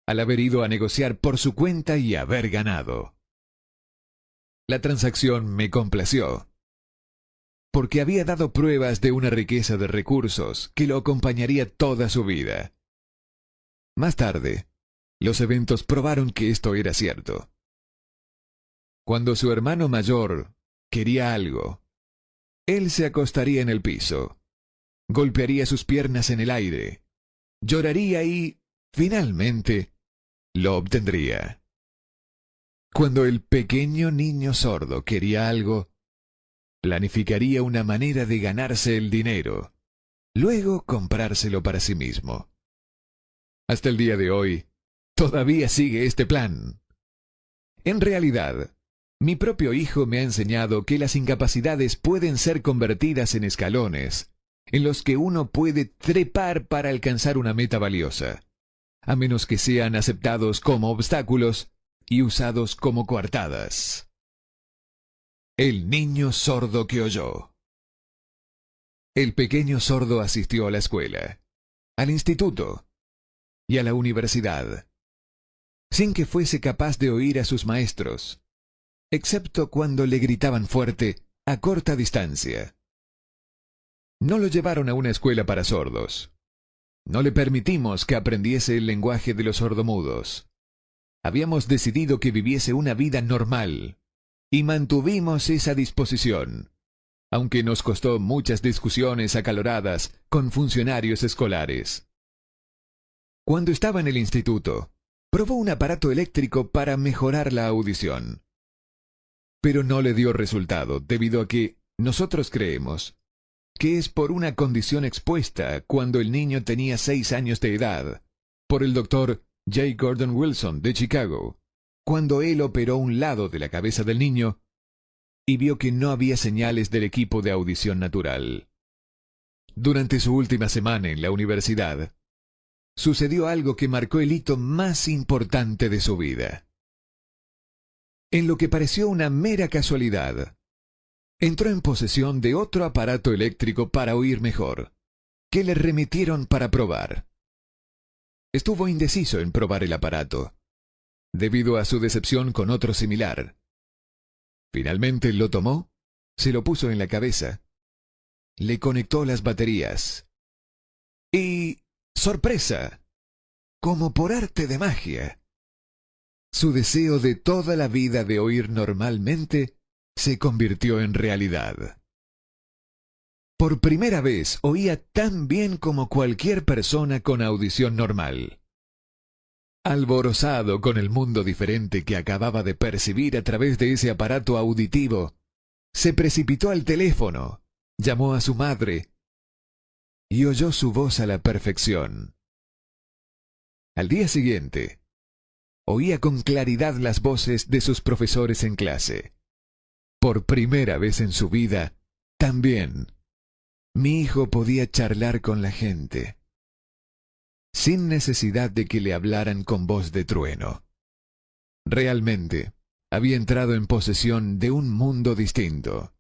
al haber ido a negociar por su cuenta y haber ganado. La transacción me complació, porque había dado pruebas de una riqueza de recursos que lo acompañaría toda su vida. Más tarde, los eventos probaron que esto era cierto. Cuando su hermano mayor quería algo, él se acostaría en el piso, golpearía sus piernas en el aire, lloraría y, finalmente, lo obtendría. Cuando el pequeño niño sordo quería algo, planificaría una manera de ganarse el dinero, luego comprárselo para sí mismo. Hasta el día de hoy, todavía sigue este plan. En realidad, mi propio hijo me ha enseñado que las incapacidades pueden ser convertidas en escalones, en los que uno puede trepar para alcanzar una meta valiosa, a menos que sean aceptados como obstáculos y usados como coartadas. El niño sordo que oyó. El pequeño sordo asistió a la escuela, al instituto y a la universidad, sin que fuese capaz de oír a sus maestros, excepto cuando le gritaban fuerte a corta distancia. No lo llevaron a una escuela para sordos. No le permitimos que aprendiese el lenguaje de los sordomudos. Habíamos decidido que viviese una vida normal, y mantuvimos esa disposición, aunque nos costó muchas discusiones acaloradas con funcionarios escolares. Cuando estaba en el instituto, probó un aparato eléctrico para mejorar la audición. Pero no le dio resultado debido a que nosotros creemos que es por una condición expuesta cuando el niño tenía 6 años de edad, por el doctor J. Gordon Wilson de Chicago, cuando él operó un lado de la cabeza del niño y vio que no había señales del equipo de audición natural. Durante su última semana en la universidad, sucedió algo que marcó el hito más importante de su vida. En lo que pareció una mera casualidad, entró en posesión de otro aparato eléctrico para oír mejor, que le remitieron para probar. Estuvo indeciso en probar el aparato, debido a su decepción con otro similar. Finalmente lo tomó, se lo puso en la cabeza, le conectó las baterías y... ¡sorpresa! Como por arte de magia, su deseo de toda la vida de oír normalmente se convirtió en realidad. Por primera vez oía tan bien como cualquier persona con audición normal. Alborozado con el mundo diferente que acababa de percibir a través de ese aparato auditivo, se precipitó al teléfono, llamó a su madre y oyó su voz a la perfección. Al día siguiente, oía con claridad las voces de sus profesores en clase. Por primera vez en su vida, también, mi hijo podía charlar con la gente, sin necesidad de que le hablaran con voz de trueno. Realmente, había entrado en posesión de un mundo distinto.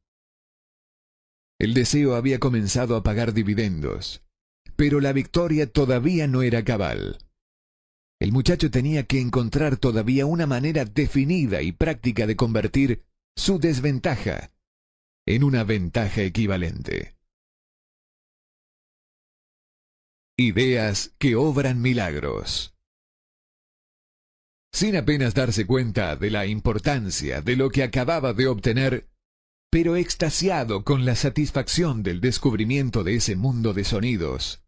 El deseo había comenzado a pagar dividendos, pero la victoria todavía no era cabal. El muchacho tenía que encontrar todavía una manera definida y práctica de convertir su desventaja en una ventaja equivalente. Ideas que obran milagros. Sin apenas darse cuenta de la importancia de lo que acababa de obtener, pero extasiado con la satisfacción del descubrimiento de ese mundo de sonidos,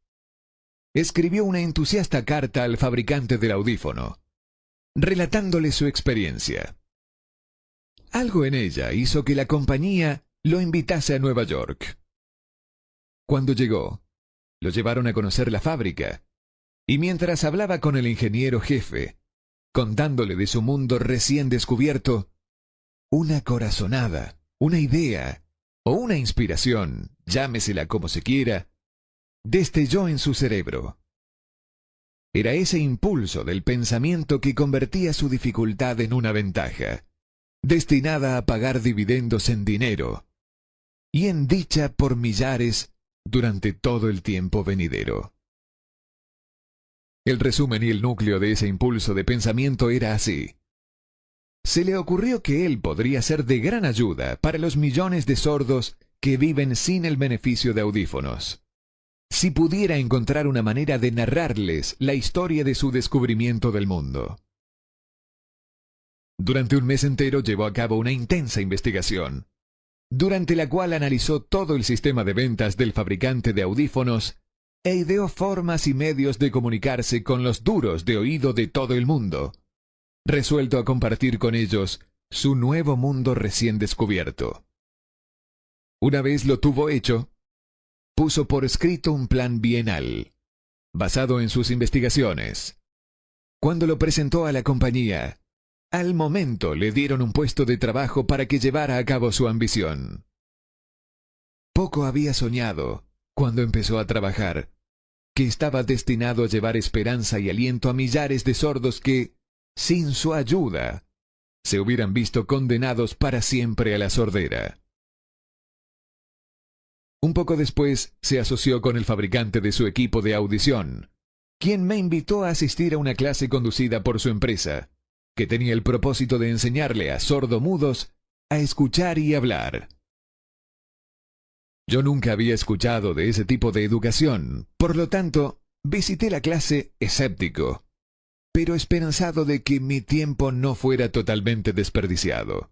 escribió una entusiasta carta al fabricante del audífono, relatándole su experiencia. Algo en ella hizo que la compañía lo invitase a Nueva York. Cuando llegó, lo llevaron a conocer la fábrica, y mientras hablaba con el ingeniero jefe, contándole de su mundo recién descubierto, una corazonada, una idea o una inspiración, llámesela como se quiera, destelló en su cerebro. Era ese impulso del pensamiento que convertía su dificultad en una ventaja, destinada a pagar dividendos en dinero y en dicha por millares durante todo el tiempo venidero. El resumen y el núcleo de ese impulso de pensamiento era así. Se le ocurrió que él podría ser de gran ayuda para los millones de sordos que viven sin el beneficio de audífonos, si pudiera encontrar una manera de narrarles la historia de su descubrimiento del mundo. Durante un mes entero llevó a cabo una intensa investigación, durante la cual analizó todo el sistema de ventas del fabricante de audífonos e ideó formas y medios de comunicarse con los duros de oído de todo el mundo, resuelto a compartir con ellos su nuevo mundo recién descubierto. Una vez lo tuvo hecho, puso por escrito un plan bienal, basado en sus investigaciones. Cuando lo presentó a la compañía, al momento le dieron un puesto de trabajo para que llevara a cabo su ambición. Poco había soñado, cuando empezó a trabajar, que estaba destinado a llevar esperanza y aliento a millares de sordos que, sin su ayuda, se hubieran visto condenados para siempre a la sordera. Un poco después se asoció con el fabricante de su equipo de audición, quien me invitó a asistir a una clase conducida por su empresa, que tenía el propósito de enseñarle a sordomudos a escuchar y hablar. Yo nunca había escuchado de ese tipo de educación, por lo tanto, visité la clase escéptico, pero esperanzado de que mi tiempo no fuera totalmente desperdiciado.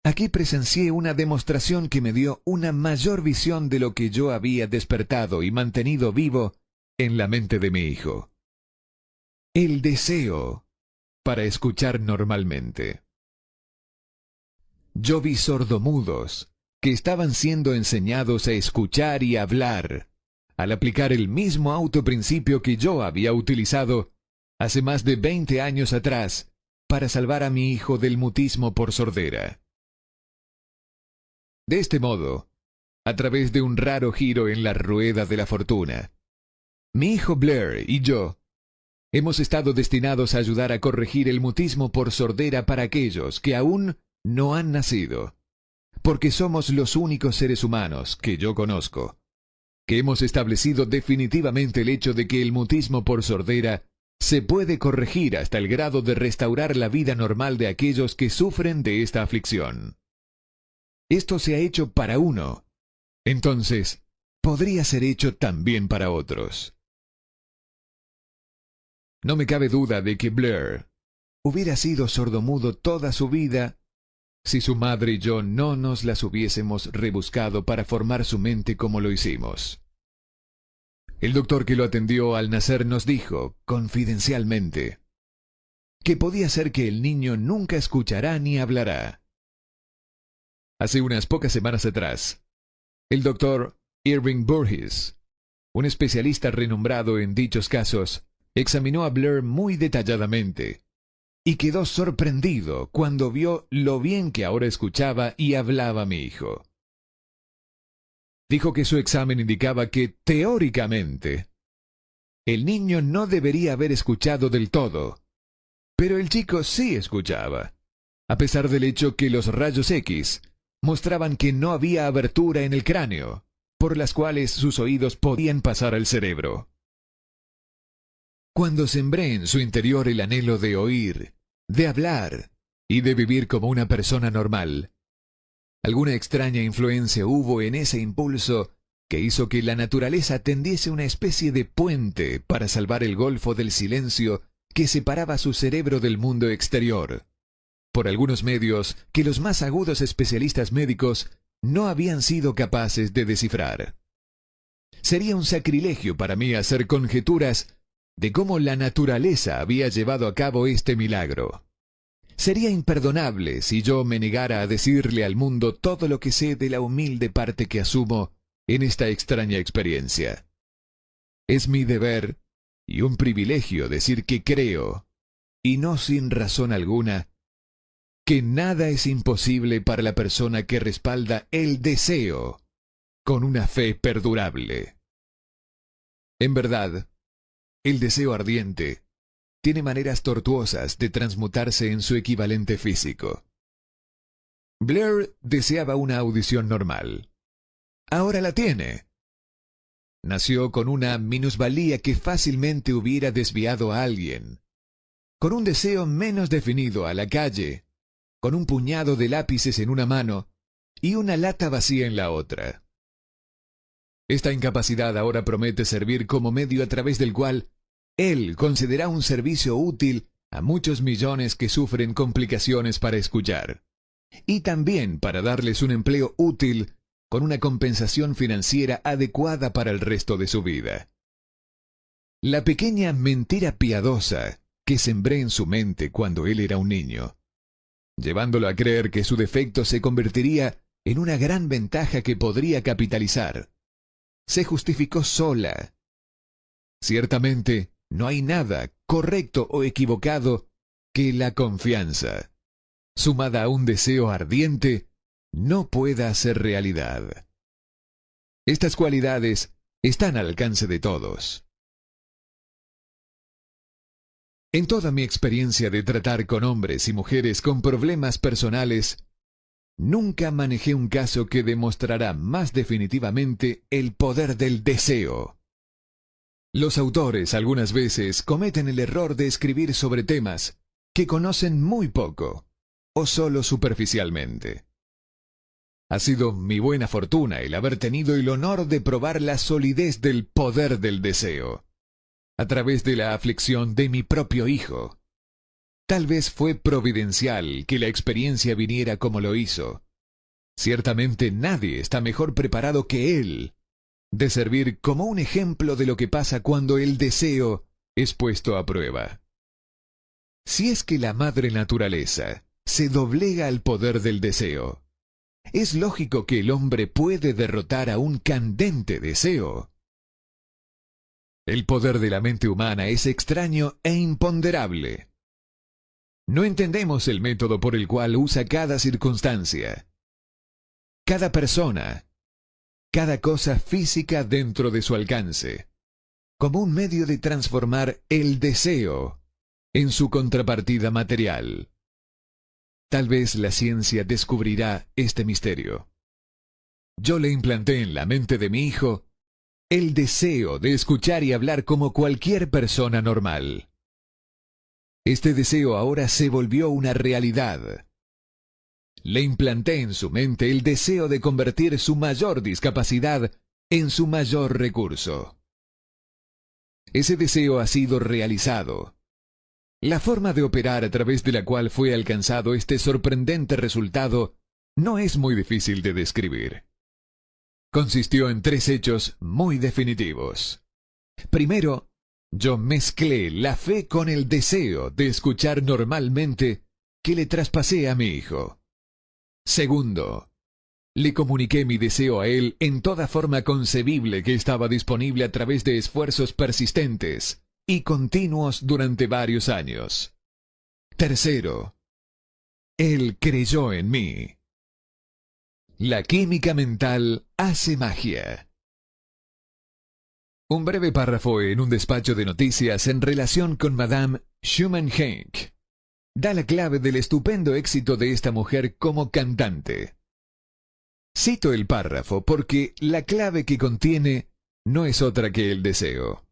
Aquí presencié una demostración que me dio una mayor visión de lo que yo había despertado y mantenido vivo en la mente de mi hijo. El deseo para escuchar normalmente. Yo vi sordomudos que estaban siendo enseñados a escuchar y hablar, al aplicar el mismo autoprincipio que yo había utilizado hace más de 20 años atrás para salvar a mi hijo del mutismo por sordera. De este modo, a través de un raro giro en la rueda de la fortuna, mi hijo Blair y yo hemos estado destinados a ayudar a corregir el mutismo por sordera para aquellos que aún no han nacido, porque somos los únicos seres humanos que yo conozco que hemos establecido definitivamente el hecho de que el mutismo por sordera se puede corregir hasta el grado de restaurar la vida normal de aquellos que sufren de esta aflicción. Esto se ha hecho para uno, entonces podría ser hecho también para otros. No me cabe duda de que Blair hubiera sido sordomudo toda su vida si su madre y yo no nos las hubiésemos rebuscado para formar su mente como lo hicimos. El doctor que lo atendió al nacer nos dijo, confidencialmente, que podía ser que el niño nunca escuchará ni hablará. Hace unas pocas semanas atrás, el doctor Irving Burgess, un especialista renombrado en dichos casos, examinó a Blair muy detalladamente y quedó sorprendido cuando vio lo bien que ahora escuchaba y hablaba mi hijo. Dijo que su examen indicaba que, teóricamente, el niño no debería haber escuchado del todo, pero el chico sí escuchaba, a pesar del hecho que los rayos X mostraban que no había abertura en el cráneo, por las cuales sus oídos podían pasar al cerebro. Cuando sembré en su interior el anhelo de oír, de hablar y de vivir como una persona normal, alguna extraña influencia hubo en ese impulso que hizo que la naturaleza tendiese una especie de puente para salvar el golfo del silencio que separaba su cerebro del mundo exterior, por algunos medios que los más agudos especialistas médicos no habían sido capaces de descifrar. Sería un sacrilegio para mí hacer conjeturas de cómo la naturaleza había llevado a cabo este milagro. Sería imperdonable si yo me negara a decirle al mundo todo lo que sé de la humilde parte que asumo en esta extraña experiencia. Es mi deber y un privilegio decir que creo, y no sin razón alguna, que nada es imposible para la persona que respalda el deseo con una fe perdurable. En verdad, el deseo ardiente tiene maneras tortuosas de transmutarse en su equivalente físico. Blair deseaba una audición normal. Ahora la tiene. Nació con una minusvalía que fácilmente hubiera desviado a alguien, con un deseo menos definido a la calle, con un puñado de lápices en una mano y una lata vacía en la otra. Esta incapacidad ahora promete servir como medio a través del cual él concederá un servicio útil a muchos millones que sufren complicaciones para escuchar, y también para darles un empleo útil con una compensación financiera adecuada para el resto de su vida. La pequeña mentira piadosa que sembré en su mente cuando él era un niño, llevándolo a creer que su defecto se convertiría en una gran ventaja que podría capitalizar, se justificó sola. Ciertamente, no hay nada, correcto o equivocado, que la confianza, sumada a un deseo ardiente, no pueda hacer realidad. Estas cualidades están al alcance de todos. En toda mi experiencia de tratar con hombres y mujeres con problemas personales, nunca manejé un caso que demostrará más definitivamente el poder del deseo. Los autores algunas veces cometen el error de escribir sobre temas que conocen muy poco o solo superficialmente. Ha sido mi buena fortuna el haber tenido el honor de probar la solidez del poder del deseo, a través de la aflicción de mi propio hijo. Tal vez fue providencial que la experiencia viniera como lo hizo. Ciertamente nadie está mejor preparado que él de servir como un ejemplo de lo que pasa cuando el deseo es puesto a prueba. Si es que la madre naturaleza se doblega al poder del deseo, es lógico que el hombre puede derrotar a un candente deseo. El poder de la mente humana es extraño e imponderable. No entendemos el método por el cual usa cada circunstancia, cada persona, cada cosa física dentro de su alcance, como un medio de transformar el deseo en su contrapartida material. Tal vez la ciencia descubrirá este misterio. Yo le implanté en la mente de mi hijo el deseo de escuchar y hablar como cualquier persona normal. Este deseo ahora se volvió una realidad. Le implanté en su mente el deseo de convertir su mayor discapacidad en su mayor recurso. Ese deseo ha sido realizado. La forma de operar a través de la cual fue alcanzado este sorprendente resultado no es muy difícil de describir. Consistió en 3 hechos muy definitivos. Primero, yo mezclé la fe con el deseo de escuchar normalmente que le traspasé a mi hijo. Segundo, le comuniqué mi deseo a él en toda forma concebible que estaba disponible a través de esfuerzos persistentes y continuos durante varios años. Tercero, él creyó en mí. La química mental hace magia. Un breve párrafo en un despacho de noticias en relación con Madame Schumann-Heink da la clave del estupendo éxito de esta mujer como cantante. Cito el párrafo porque la clave que contiene no es otra que el deseo.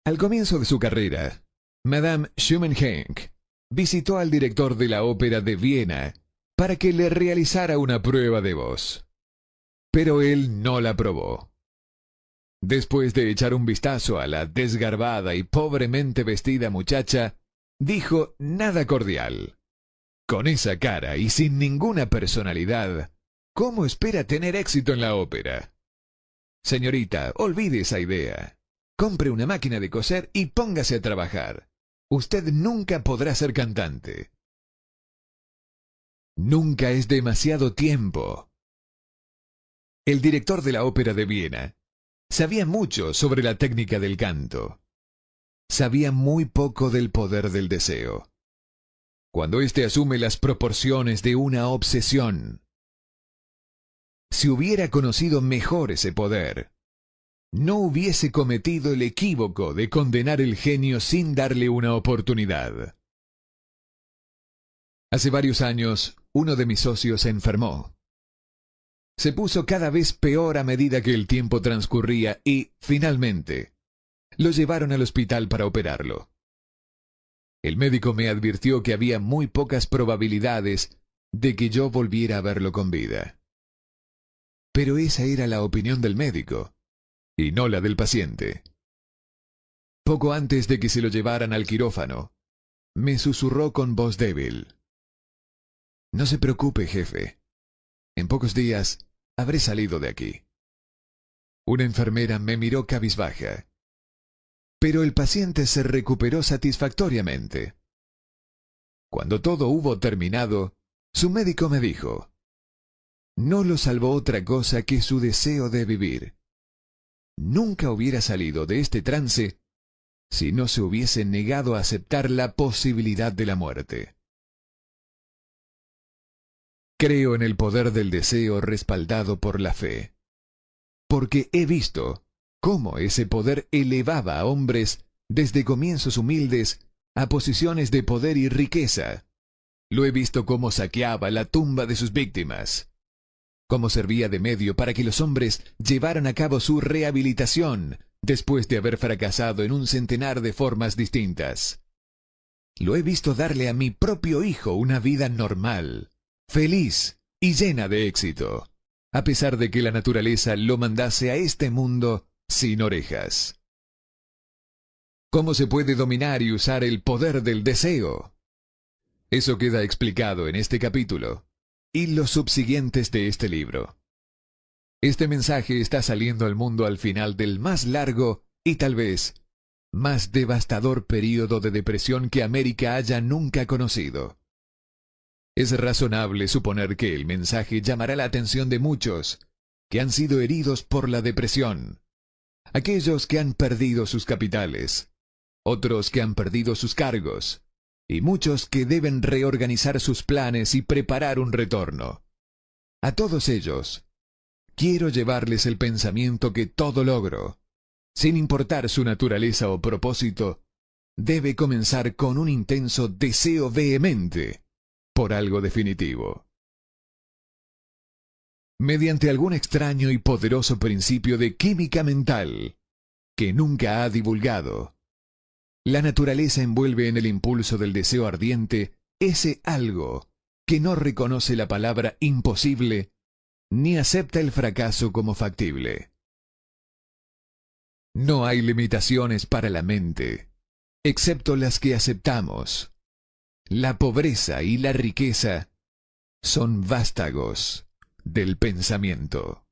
Al comienzo de su carrera, Madame Schumann-Heink visitó al director de la ópera de Viena para que le realizara una prueba de voz. Pero él no la aprobó. Después de echar un vistazo a la desgarbada y pobremente vestida muchacha, dijo nada cordial. Con esa cara y sin ninguna personalidad, ¿cómo espera tener éxito en la ópera? Señorita, olvide esa idea. Compre una máquina de coser y póngase a trabajar. Usted nunca podrá ser cantante. Nunca es demasiado tiempo. El director de la Ópera de Viena sabía mucho sobre la técnica del canto. Sabía muy poco del poder del deseo. Cuando éste asume las proporciones de una obsesión. Si hubiera conocido mejor ese poder, no hubiese cometido el equívoco de condenar el genio sin darle una oportunidad. Hace varios años, uno de mis socios se enfermó. Se puso cada vez peor a medida que el tiempo transcurría y, finalmente, lo llevaron al hospital para operarlo. El médico me advirtió que había muy pocas probabilidades de que yo volviera a verlo con vida. Pero esa era la opinión del médico, y no la del paciente. Poco antes de que se lo llevaran al quirófano, me susurró con voz débil: «No se preocupe, jefe. En pocos días habré salido de aquí». Una enfermera me miró cabizbaja. Pero el paciente se recuperó satisfactoriamente. Cuando todo hubo terminado, su médico me dijo: «No lo salvó otra cosa que su deseo de vivir. Nunca hubiera salido de este trance si no se hubiese negado a aceptar la posibilidad de la muerte». Creo en el poder del deseo respaldado por la fe, porque he visto cómo ese poder elevaba a hombres desde comienzos humildes a posiciones de poder y riqueza. Lo he visto cómo saqueaba la tumba de sus víctimas, cómo servía de medio para que los hombres llevaran a cabo su rehabilitación después de haber fracasado en un centenar de formas distintas. Lo he visto darle a mi propio hijo una vida normal, feliz y llena de éxito, a pesar de que la naturaleza lo mandase a este mundo sin orejas. ¿Cómo se puede dominar y usar el poder del deseo? Eso queda explicado en este capítulo y los subsiguientes de este libro. Este mensaje está saliendo al mundo al final del más largo y tal vez más devastador período de depresión que América haya nunca conocido. Es razonable suponer que el mensaje llamará la atención de muchos que han sido heridos por la depresión, aquellos que han perdido sus capitales, otros que han perdido sus cargos, y muchos que deben reorganizar sus planes y preparar un retorno. A todos ellos, quiero llevarles el pensamiento que todo logro, sin importar su naturaleza o propósito, debe comenzar con un intenso deseo vehemente por algo definitivo. Mediante algún extraño y poderoso principio de química mental que nunca ha divulgado, la naturaleza envuelve en el impulso del deseo ardiente ese algo que no reconoce la palabra imposible ni acepta el fracaso como factible. No hay limitaciones para la mente, excepto las que aceptamos. La pobreza y la riqueza son vástagos del pensamiento.